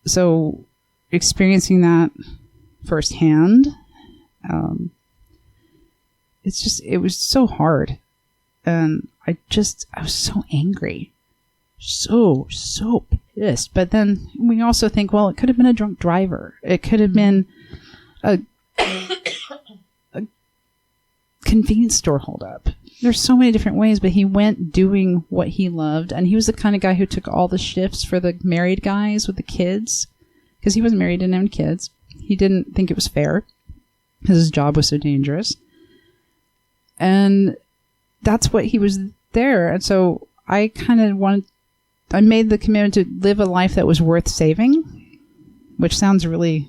so experiencing that firsthand, it was so hard. And I was so angry. So pissed. But then we also think, well, it could have been a drunk driver. It could have been a convenience store hold up. There's so many different ways, but he went doing what he loved. And he was the kind of guy who took all the shifts for the married guys with the kids, because he wasn't married, didn't have any kids. He didn't think it was fair because his job was so dangerous. And that's what he was there. And so I kind of I made the commitment to live a life that was worth saving, which sounds really,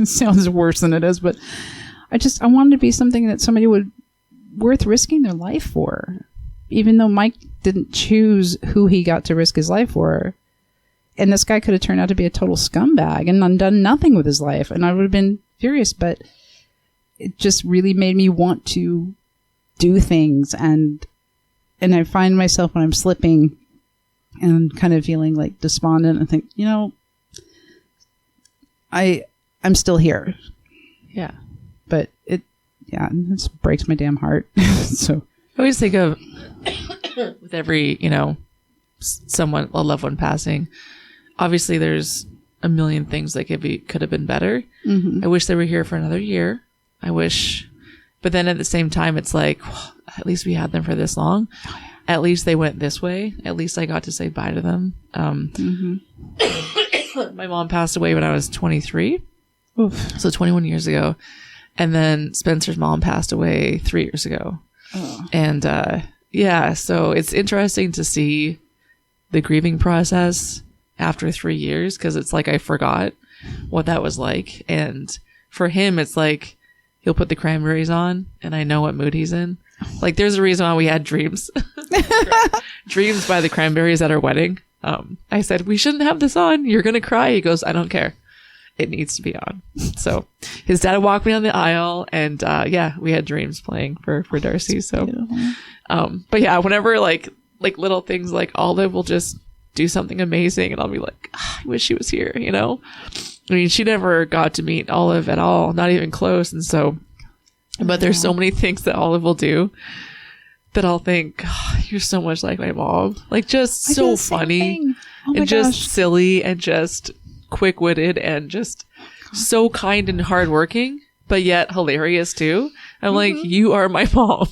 sounds worse than it is, but I wanted to be something that somebody would worth risking their life for, even though Mike didn't choose who he got to risk his life for. And this guy could have turned out to be a total scumbag and done nothing with his life, and I would have been furious, but it just really made me want to do things. And I find myself when I'm slipping and kind of feeling like despondent and think, I'm still here. Yeah. But it breaks my damn heart. So I always think of with every, someone, a loved one passing, obviously there's a million things that could have been better. Mm-hmm. I wish they were here for another year. But then at the same time, it's like, well, at least we had them for this long. At least they went this way. At least I got to say bye to them. My mom passed away when I was 23. Oof. So 21 years ago. And then Spencer's mom passed away 3 years ago. Oh. And so it's interesting to see the grieving process after 3 years, because it's like I forgot what that was like. And for him, it's like he'll put the Cranberries on and I know what mood he's in. Like, there's a reason why we had Dreams. Dreams by the Cranberries at our wedding. I said, we shouldn't have this on. You're going to cry. He goes, I don't care. It needs to be on. So his dad walked me down the aisle, and we had Dreams playing for Darcy. So, but yeah, whenever like little things like Olive will just do something amazing, and I'll be like, I wish she was here. I mean, she never got to meet Olive at all, not even close. And so, but there's so many things that Olive will do that I'll think, you're so much like my mom. Like, just so funny and just silly and just quick-witted and just so kind and hardworking, but yet hilarious too. I'm like, you are my mom,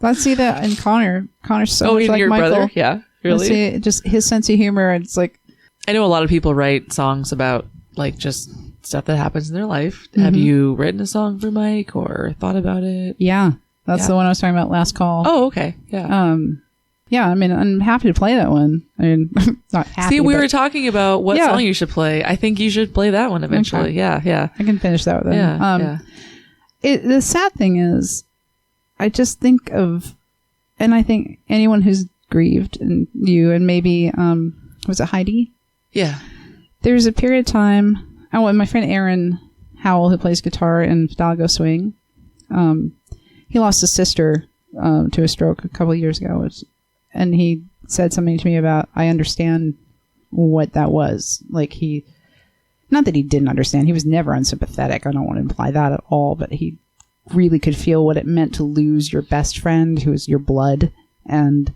I see that in Connor. Connor's so much like your Michael. brother? Yeah, really? I see just his sense of humor. It's like, I know a lot of people write songs about like just stuff that happens in their life. Mm-hmm. Have you written a song for Mike or thought about it? Yeah, that's the one I was talking about last call. Oh, okay. Yeah. Yeah, I mean, I'm happy to play that one. I mean, not happy. See, we were talking about what song you should play. I think you should play that one eventually. Okay. Yeah. I can finish that with them. The sad thing is, I just think of, and I think anyone who's grieved, and you, and maybe, was it Heidi? Yeah. There's a period of time, and my friend Aaron Howell, who plays guitar in Fidalgo Swing, he lost his sister to a stroke a couple of years ago. And he said something to me about, I understand what that was. Like, not that he didn't understand, he was never unsympathetic. I don't want to imply that at all, but he really could feel what it meant to lose your best friend who was your blood. And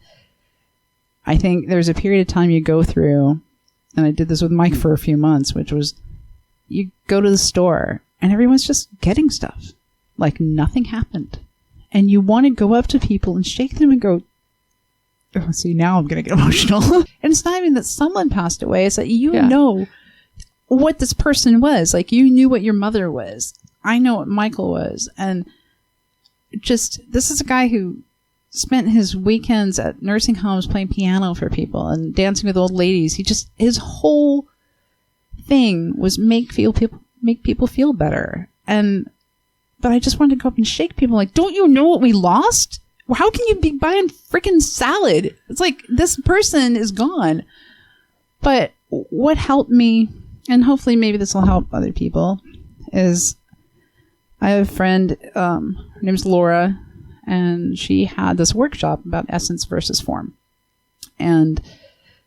I think there's a period of time you go through, and I did this with Mike for a few months, which was you go to the store and everyone's just getting stuff. Like nothing happened. And you want to go up to people and shake them and go, oh, see, now I'm going to get emotional. And it's not even that someone passed away. It's that you know what this person was. Like, you knew what your mother was. I know what Michael was. And just, this is a guy who spent his weekends at nursing homes playing piano for people and dancing with old ladies. His whole thing was make people feel better. But I just wanted to go up and shake people like, don't you know what we lost? How can you be buying freaking salad? It's like, this person is gone. But what helped me, and hopefully maybe this will help other people, is I have a friend, her name's Laura, and she had this workshop about essence versus form. And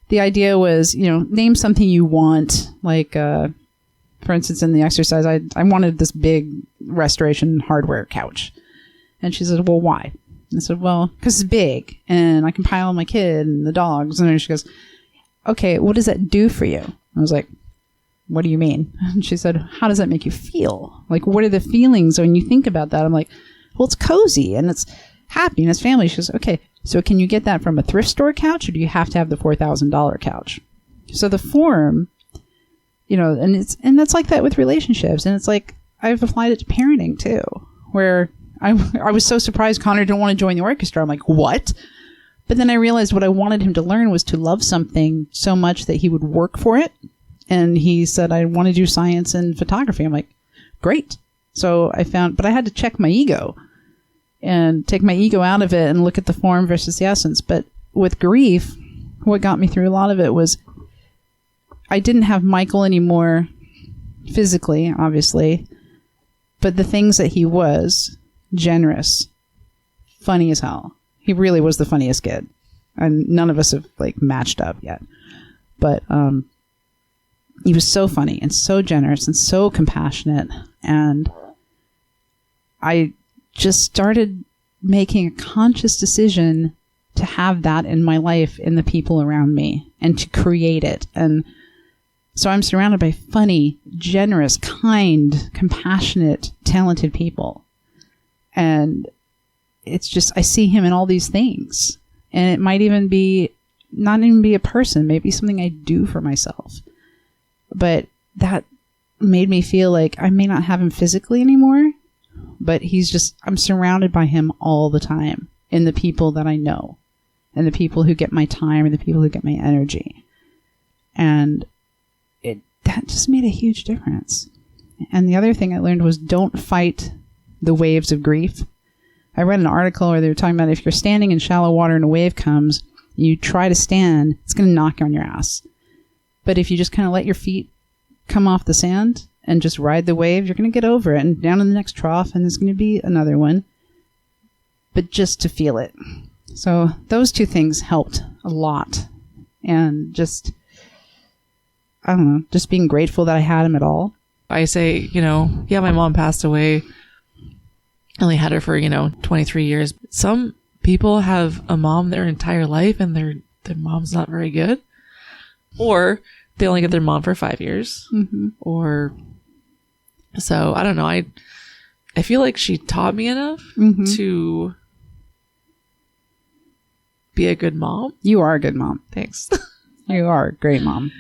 the idea was, name something you want, like, for instance, in the exercise, I wanted this big restoration hardware couch. And she said, well, why? And I said, well, because it's big and I can pile on my kid and the dogs. And then she goes, okay, what does that do for you? I was like, what do you mean? And she said, how does that make you feel? Like, what are the feelings when you think about that? I'm like, well, it's cozy and it's happy and it's family. She goes, okay, so can you get that from a thrift store couch, or do you have to have the $4,000 couch? So the form, you know, and that's like that with relationships. And it's like, I've applied it to parenting too, where I was so surprised Connor didn't want to join the orchestra. I'm like, what? But then I realized what I wanted him to learn was to love something so much that he would work for it. And he said, I want to do science and photography. I'm like, great. So but I had to check my ego and take my ego out of it and look at the form versus the essence. But with grief, what got me through a lot of it was I didn't have Michael anymore physically, obviously, but the things that he was, generous, funny as hell. He really was the funniest kid. And none of us have like matched up yet. But he was so funny and so generous and so compassionate. And I just started making a conscious decision to have that in my life, in the people around me, and to create it. And so I'm surrounded by funny, generous, kind, compassionate, talented people. And it's just, I see him in all these things. And it might even be, not even be a person, maybe something I do for myself. But that made me feel like I may not have him physically anymore, but I'm surrounded by him all the time in the people that I know, and the people who get my time, and the people who get my energy. And that just made a huge difference. And the other thing I learned was, don't fight the waves of grief. I read an article where they were talking about, if you're standing in shallow water and a wave comes, you try to stand, it's going to knock you on your ass. But if you just kind of let your feet come off the sand and just ride the wave, you're going to get over it and down in the next trough, and there's going to be another one. But just to feel it. So those two things helped a lot. And just, I don't know, just being grateful that I had him at all. I say, my mom passed away. I only had her for, 23 years. Some people have a mom their entire life and their mom's not very good. Or they only get their mom for 5 years. Mm-hmm. Or, so I don't know. I feel like she taught me enough to be a good mom. You are a good mom. Thanks. You are a great mom.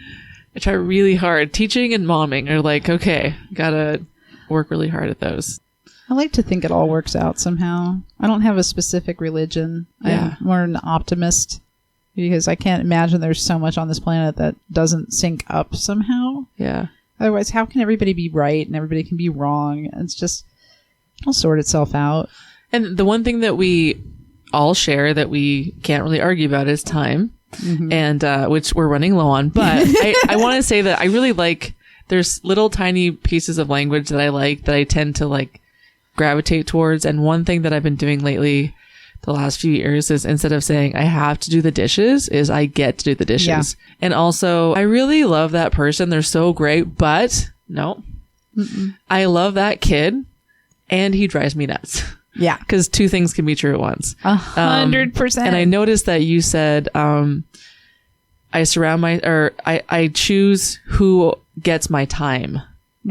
I try really hard. Teaching and momming are like, okay, gotta work really hard at those. I like to think it all works out somehow. I don't have a specific religion. Yeah. I'm more an optimist, because I can't imagine there's so much on this planet that doesn't sync up somehow. Yeah. Otherwise, how can everybody be right and everybody can be wrong? It's just, it'll sort itself out. And the one thing that we all share that we can't really argue about is time. Mm-hmm. And which we're running low on. But I want to say that I really like, there's little tiny pieces of language that I like, that I tend to like gravitate towards. And one thing that I've been doing lately, the last few years, is instead of saying I have to do the dishes, is I get to do the dishes. Yeah. And also, I really love that person. They're so great, but no, I love that kid and he drives me nuts. Yeah. Because two things can be true at once. 100%. And I noticed that you said, I choose who gets my time.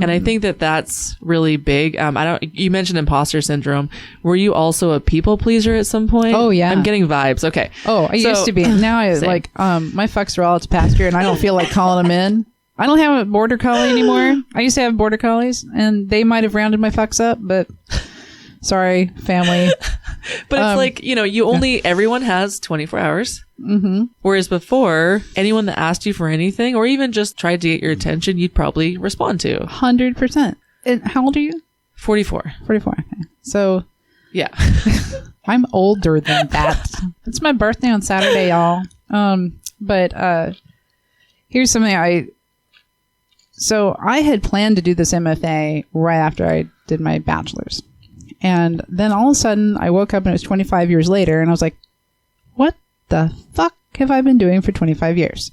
And I think that that's really big. You mentioned imposter syndrome. Were you also a people pleaser at some point? Oh, yeah. I'm getting vibes. Okay. Oh, I used to be. Now I like, my fucks are all out to pasture and I don't feel like calling them in. I don't have a border collie anymore. I used to have border collies and they might have rounded my fucks up, but sorry, family. But it's like, everyone has 24 hours. Mm-hmm. Whereas before, anyone that asked you for anything or even just tried to get your attention, you'd probably respond to. 100%. And how old are you? 44. 44. Okay. So, yeah. I'm older than that. It's my birthday on Saturday, y'all. But here's something So I had planned to do this MFA right after I did my bachelor's. And then all of a sudden I woke up and it was 25 years later and I was like, what the fuck have I been doing for 25 years?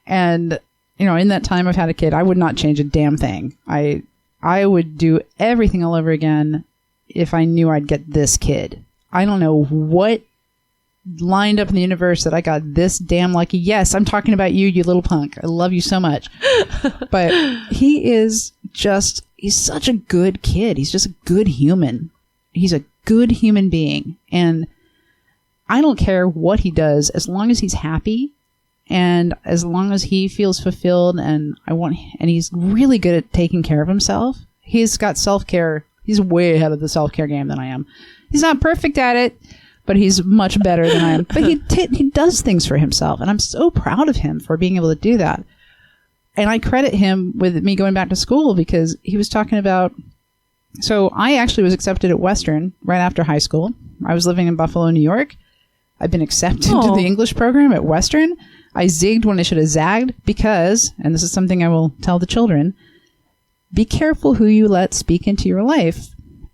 And, in that time I've had a kid, I would not change a damn thing. I would do everything all over again if I knew I'd get this kid. I don't know what lined up in the universe that I got this damn lucky. Yes, I'm talking about you, you little punk. I love you so much. But he's such a good kid. He's just a good human. He's a good human being. And I don't care what he does as long as he's happy and as long as he feels fulfilled, and he's really good at taking care of himself. He's got self-care. He's way ahead of the self-care game than I am. He's not perfect at it, but he's much better than I am. But he does things for himself, and I'm so proud of him for being able to do that. And I credit him with me going back to school because he was talking about... So I actually was accepted at Western right after high school. I was living in Buffalo, New York. I've been accepted to the English program at Western. I zigged when I should have zagged because, and this is something I will tell the children, be careful who you let speak into your life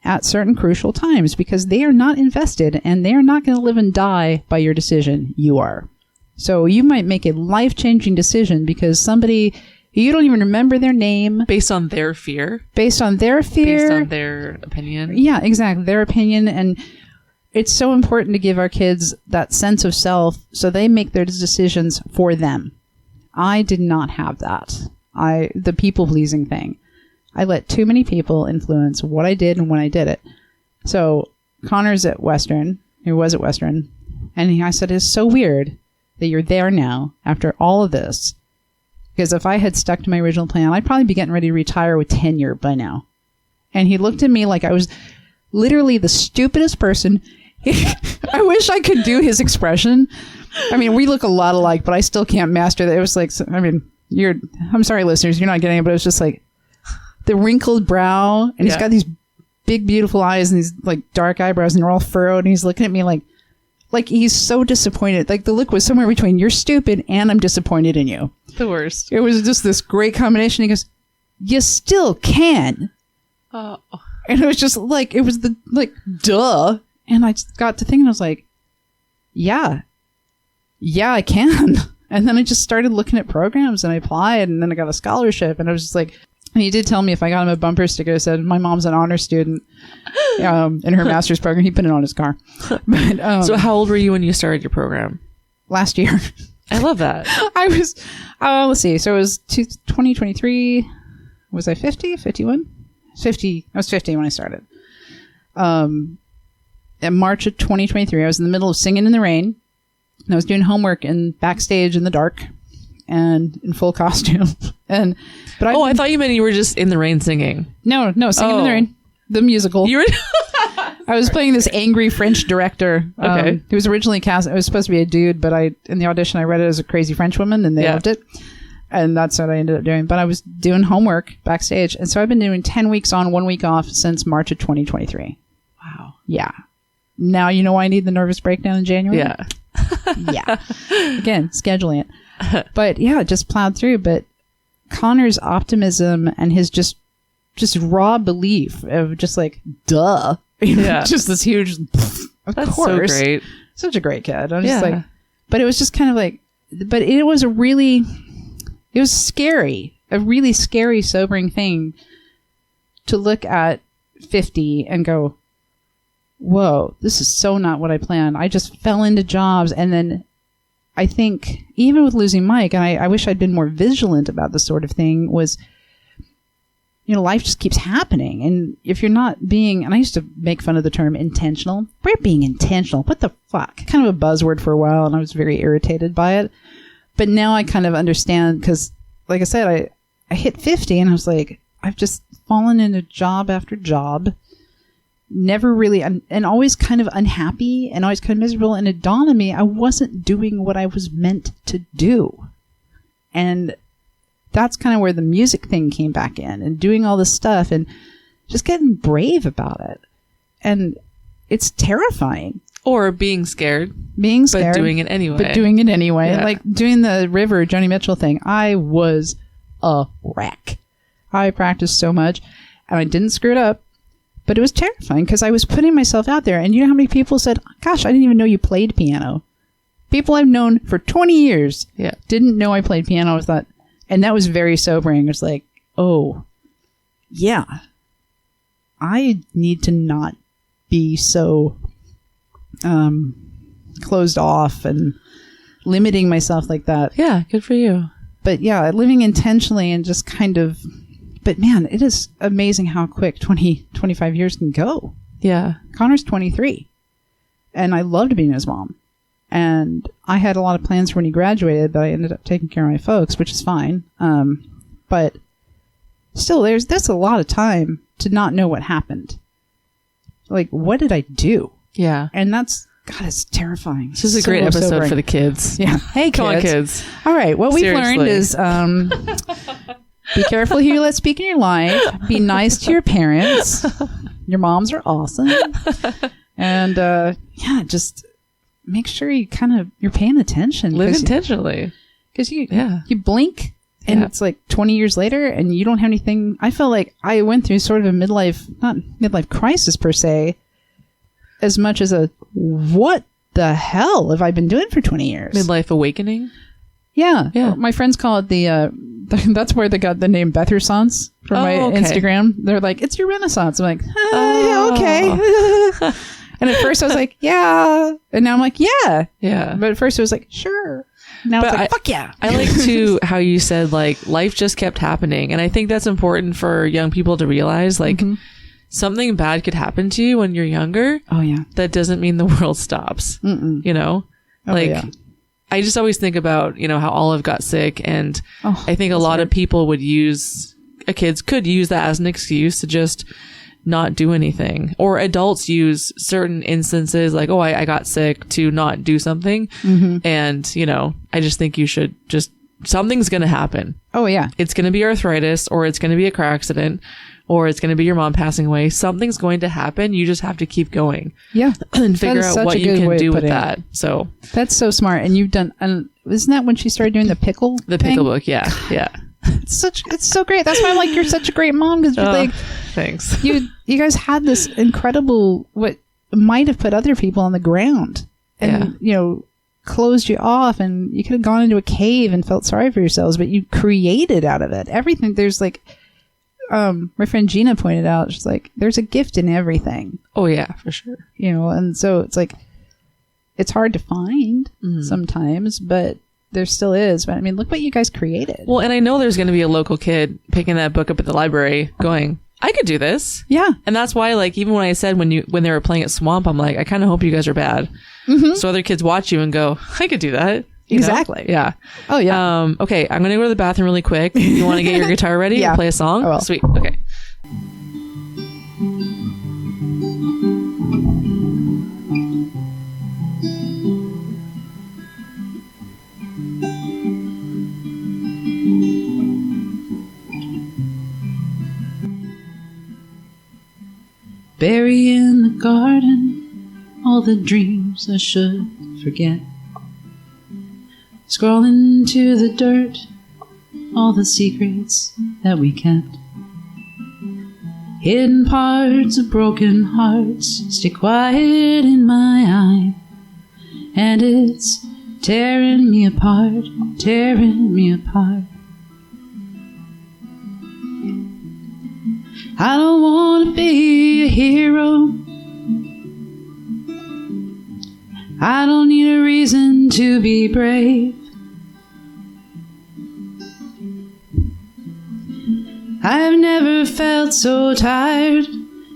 at certain crucial times because they are not invested and they are not going to live and die by your decision. You are. So you might make a life-changing decision because somebody, you don't even remember their name. Based on their fear. Based on their opinion. Yeah, exactly. Their opinion. And it's so important to give our kids that sense of self so they make their decisions for them. I did not have that. The people-pleasing thing. I let too many people influence what I did and when I did it. So Connor's at Western. He was at Western. And I said, it's so weird that you're there now after all of this. Because if I had stuck to my original plan, I'd probably be getting ready to retire with tenure by now. And he looked at me like I was literally the stupidest person. I wish I could do his expression. I mean, we look a lot alike, but I still can't master that. It was like, I mean, I'm sorry, listeners, you're not getting it, but it was just like the wrinkled brow, and he's got these big, beautiful eyes and these like dark eyebrows, and they're all furrowed, and he's looking at me like he's so disappointed. Like the look was somewhere between you're stupid and I'm disappointed in you. The worst. It was just this great combination. He goes, you still can. Oh. And it was just like, it was duh. And I just got to thinking, I was like, yeah, I can. And then I just started looking at programs and I applied, and then I got a scholarship, and I was just like, and he did tell me if I got him a bumper sticker that said, my mom's an honor student in her master's program. He put it on his car. But, so how old were you when you started your program? Last year. I love that. I was, let's see. So it was 2023. Was I 50, 51? 50. I was 50 when I started. In March of 2023, I was in the middle of Singing in the Rain. And I was doing homework backstage in the dark and in full costume. I thought you meant you were just in the rain singing. No, Singing in the Rain, the musical. You were. I was playing this angry French director. Okay. He was originally cast. It was supposed to be a dude, but in the audition I read it as a crazy French woman, and they loved it. And that's what I ended up doing. But I was doing homework backstage, and so I've been doing 10 weeks on, 1 week off since March of 2023. Wow. Yeah. Now you know why I need the nervous breakdown in January? Yeah. Yeah. Again, scheduling it. But yeah, just plowed through. But Connor's optimism and his just raw belief of just like, duh. Yeah. Just this huge, of That's course. so great. Such a great kid. I was just like, but it was just kind of like, but it was it was scary. A really scary, sobering thing to look at 50 and go, whoa, this is so not what I planned. I just fell into jobs. And then I think even with losing Mike, and I wish I'd been more vigilant about this sort of thing, was, life just keeps happening. And if you're not being, and I used to make fun of the term intentional. We're being intentional. What the fuck? Kind of a buzzword for a while, and I was very irritated by it. But now I kind of understand because, like I said, I hit 50 and I was like, I've just fallen into job after job. Never really, and always kind of unhappy and always kind of miserable. And it dawned on me, I wasn't doing what I was meant to do. And that's kind of where the music thing came back in, and doing all this stuff and just getting brave about it. And it's terrifying. Or being scared. But doing it anyway. Yeah. Like doing the River Joni Mitchell thing. I was a wreck. I practiced so much and I didn't screw it up. But it was terrifying because I was putting myself out there. And you know how many people said, gosh, I didn't even know you played piano. People I've known for 20 years didn't know I played piano. I thought, and that was very sobering. It was like, oh, yeah, I need to not be so closed off and limiting myself like that. Yeah, good for you. But yeah, living intentionally and just kind of, but man, it is amazing how quick 25 years can go. Yeah. Connor's 23 and I loved being his mom. And I had a lot of plans for when he graduated, but I ended up taking care of my folks, which is fine. But still, that's a lot of time to not know what happened. Like, what did I do? Yeah. And that's, God, it's terrifying. This is a great episode for the kids. Yeah. Hey, kids. Come on, kids. All right. What we've Seriously. learned is be careful who you let speak in your life. Be nice to your parents. Your moms are awesome. And yeah, just make sure you you're paying attention. Live intentionally. Because you blink and it's like 20 years later and you don't have anything. I felt like I went through sort of a not midlife crisis per se, as much as a what the hell have I been doing for 20 years? Midlife awakening? Yeah. Yeah. My friends call it that's where they got the name Beth Renaissance from my Instagram. They're like, it's your Renaissance. I'm like, yeah, okay. And at first I was like, yeah. And now I'm like, yeah. Yeah. But at first it was like, sure. Now it's like, fuck yeah. I like too how you said like life just kept happening. And I think that's important for young people to realize like something bad could happen to you when you're younger. Oh yeah. That doesn't mean the world stops. You know? I just always think about, how Olive got sick and I think a lot of people could use that as an excuse to just not do anything, or adults use certain instances like, I got sick to not do something. And, I just think you should something's going to happen. Oh yeah. It's going to be arthritis, or it's going to be a car accident, or it's going to be your mom passing away. Something's going to happen. You just have to keep going. Yeah. And figure out what you can do with that. So that's so smart. And you've done, isn't that when she started doing the pickle book? Yeah. Yeah. It's so great. That's why I'm like, you're such a great mom, because you're like, thanks. You guys had this incredible, what might have put other people on the ground and, closed you off, and you could have gone into a cave and felt sorry for yourselves, but you created out of it everything. There's like, my friend Gina pointed out, she's like, there's a gift in everything. Oh yeah, for sure. And so it's like, it's hard to find sometimes, but there still is. But I mean, look what you guys created. Well, and I know there's going to be a local kid picking that book up at the library going, I could do this. Yeah. And that's why, like, even when I said when they were playing at Swamp, I'm like, I kind of hope you guys are bad. So other kids watch you and go, I could do that. Exactly. Yeah. Oh yeah. Okay. I'm going to go to the bathroom really quick. You want to get your guitar ready? Yeah. Play a song? Oh, sweet. Okay. Bury in the garden all the dreams I should forget. Scroll into the dirt all the secrets that we kept. Hidden parts of broken hearts stay quiet in my eye, and it's tearing me apart, tearing me apart. I don't want to be a hero. I don't need a reason to be brave. I've never felt so tired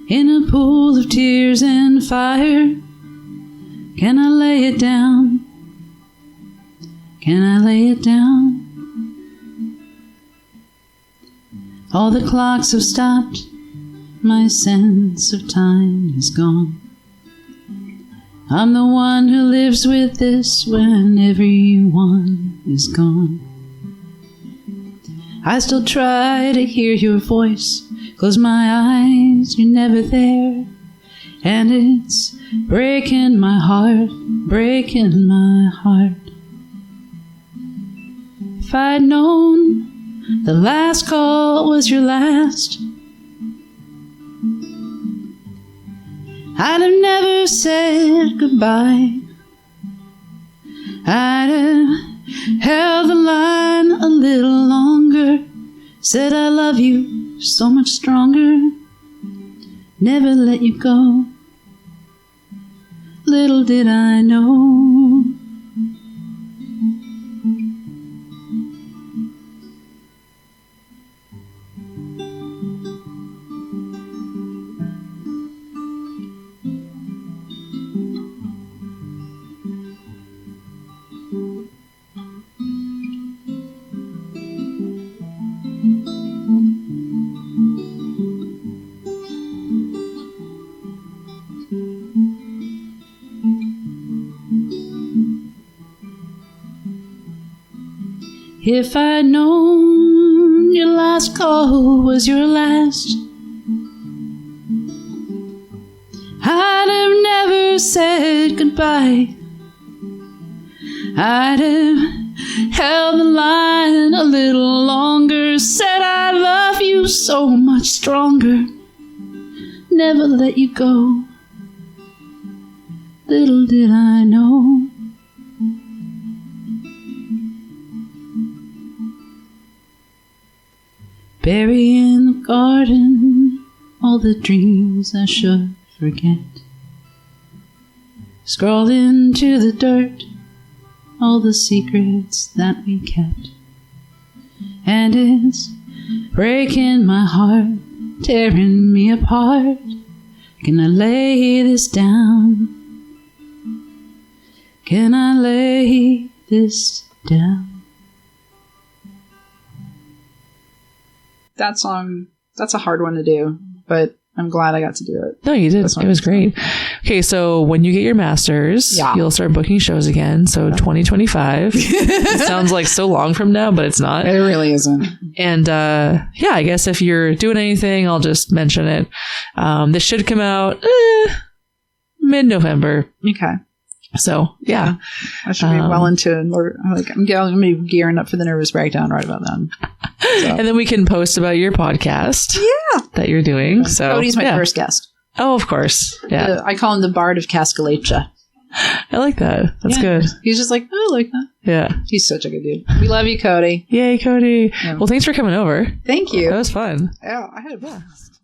in a pool of tears and fire. Can I lay it down? Can I lay it down? All the clocks have stopped. My sense of time is gone. I'm the one who lives with this when everyone is gone. I still try to hear your voice. Close my eyes, you're never there. And it's breaking my heart, breaking my heart. If I'd known the last call was your last, I'd have never said goodbye. I'd have held the line a little longer, said I love you so much stronger, never let you go. Little did I know If I'd known your last call was your last, I'd have never said goodbye. I'd have held the line a little longer, said I love you so much stronger, never let you go. Little did I know. Bury in the garden all the dreams I should forget. Scroll into the dirt all the secrets that we kept. And it's breaking my heart, tearing me apart. Can I lay this down? Can I lay this down? That song, that's a hard one to do, but I'm glad I got to do it. No, you did. It was great. Okay, so when you get your master's, you'll start booking shows again. So 2025. It sounds like so long from now, but it's not. It really isn't. And yeah, I guess if you're doing anything, I'll just mention it. This should come out mid-November. Okay. So yeah, I should be well into it. I'm going to be gearing up for the nervous breakdown right about then. So. And then we can post about your podcast. Yeah, that you're doing. So Cody's my first guest. Oh, of course. Yeah, I call him the Bard of Cascalacha. I like that. That's good. He's just like, I like that. Yeah, he's such a good dude. We love you, Cody. Yay, Cody. Yeah. Well, thanks for coming over. Thank you. That was fun. Yeah, I had a blast.